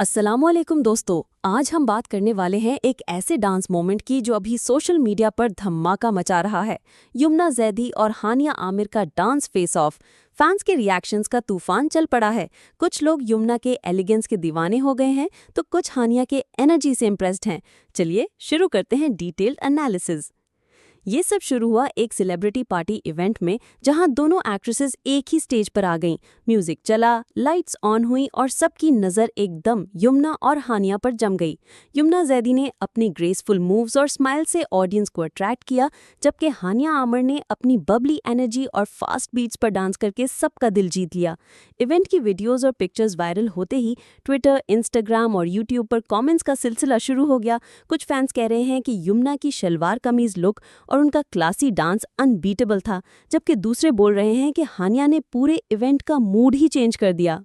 अस्सलामुअलैकुम दोस्तों, आज हम बात करने वाले हैं एक ऐसे डांस मोमेंट की जो अभी सोशल मीडिया पर धमाका मचा रहा है। यमुना जैदी और हानिया आमिर का डांस फेस ऑफ। फैंस के रिएक्शंस का तूफान चल पड़ा है। कुछ लोग यमुना के एलिगेंस के दीवाने हो गए हैं तो कुछ हानिया के एनर्जी से इम्प्रेस्ड हैं। चलिए शुरू करते हैं डिटेल्ड एनालिसिस। ये सब शुरू हुआ एक सेलिब्रिटी पार्टी इवेंट में जहां दोनों एक्ट्रेसेस एक ही स्टेज पर आ गईं। म्यूजिक चला, लाइट्स ऑन हुई और सबकी नज़र एकदम यमुना और हानिया पर जम गई। यमुना जैदी ने अपनी ग्रेसफुल मूव्स और स्माइल से ऑडियंस को अट्रैक्ट किया, जबकि हानिया आमिर ने अपनी बबली एनर्जी और फास्ट बीट्स पर डांस करके सबका दिल जीत लिया। इवेंट की वीडियोज़ और पिक्चर्स वायरल होते ही ट्विटर, इंस्टाग्राम और यूट्यूब पर कॉमेंट्स का सिलसिला शुरू हो गया। कुछ फैंस कह रहे हैं कि यमुना की शलवार कमीज लुक और उनका क्लासी डांस अनबीटेबल था, जबकि दूसरे बोल रहे हैं कि हानिया ने पूरे इवेंट का मूड ही चेंज कर दिया।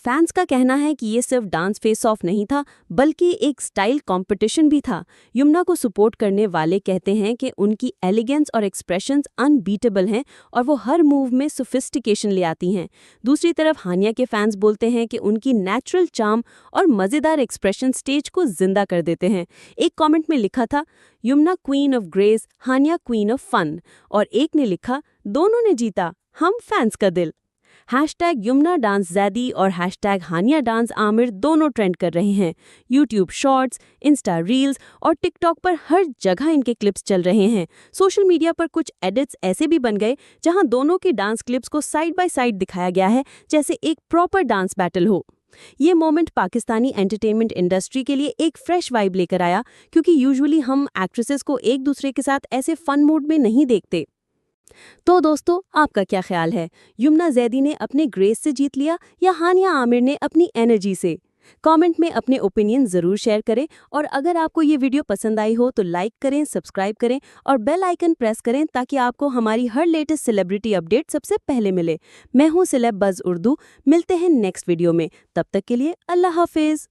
फैंस का कहना है कि ये सिर्फ डांस फेस ऑफ नहीं था, बल्कि एक स्टाइल कंपटीशन भी था। यमुना को सपोर्ट करने वाले कहते हैं कि उनकी एलिगेंस और एक्सप्रेशंस अनबीटेबल हैं और वो हर मूव में सोफिस्टिकेशन ले आती हैं। दूसरी तरफ हानिया के फैंस बोलते हैं कि उनकी नेचुरल चार्म और मज़ेदार एक्सप्रेशन स्टेज को जिंदा कर देते हैं। एक कमेंट में लिखा था, Yamuna queen of grace, Haniya queen of fun, और एक ने लिखा, दोनों ने जीता, हम फैंस का दिल। हैशटैग यमुना डांस जैदी और हैशटैग हानिया डांस आमिर दोनों ट्रेंड कर रहे हैं। यूट्यूब शॉर्ट्स, इंस्टा रील्स और टिकटॉक पर हर जगह इनके क्लिप्स चल रहे हैं। सोशल मीडिया पर कुछ एडिट्स ऐसे भी बन गए जहां दोनों के डांस क्लिप्स को साइड बाय साइड दिखाया गया है, जैसे एक प्रॉपर डांस बैटल हो। ये मोमेंट पाकिस्तानी एंटरटेनमेंट इंडस्ट्री के लिए एक फ्रेश वाइब लेकर आया, क्योंकि यूजुअली हम एक्ट्रेसेस को एक दूसरे के साथ ऐसे फन मूड में नहीं देखते। तो दोस्तों, आपका क्या ख्याल है? यमुना जैदी ने अपने ग्रेस से जीत लिया या हानिया आमिर ने अपनी एनर्जी से? कमेंट में अपने ओपिनियन ज़रूर शेयर करें, और अगर आपको ये वीडियो पसंद आई हो तो लाइक करें, सब्सक्राइब करें और बेल आइकन प्रेस करें ताकि आपको हमारी हर लेटेस्ट सेलिब्रिटी अपडेट सबसे पहले मिले। मैं हूँ सेलेब बज़ उर्दू। मिलते हैं नेक्स्ट वीडियो में। तब तक के लिए अल्लाह हाफिज़।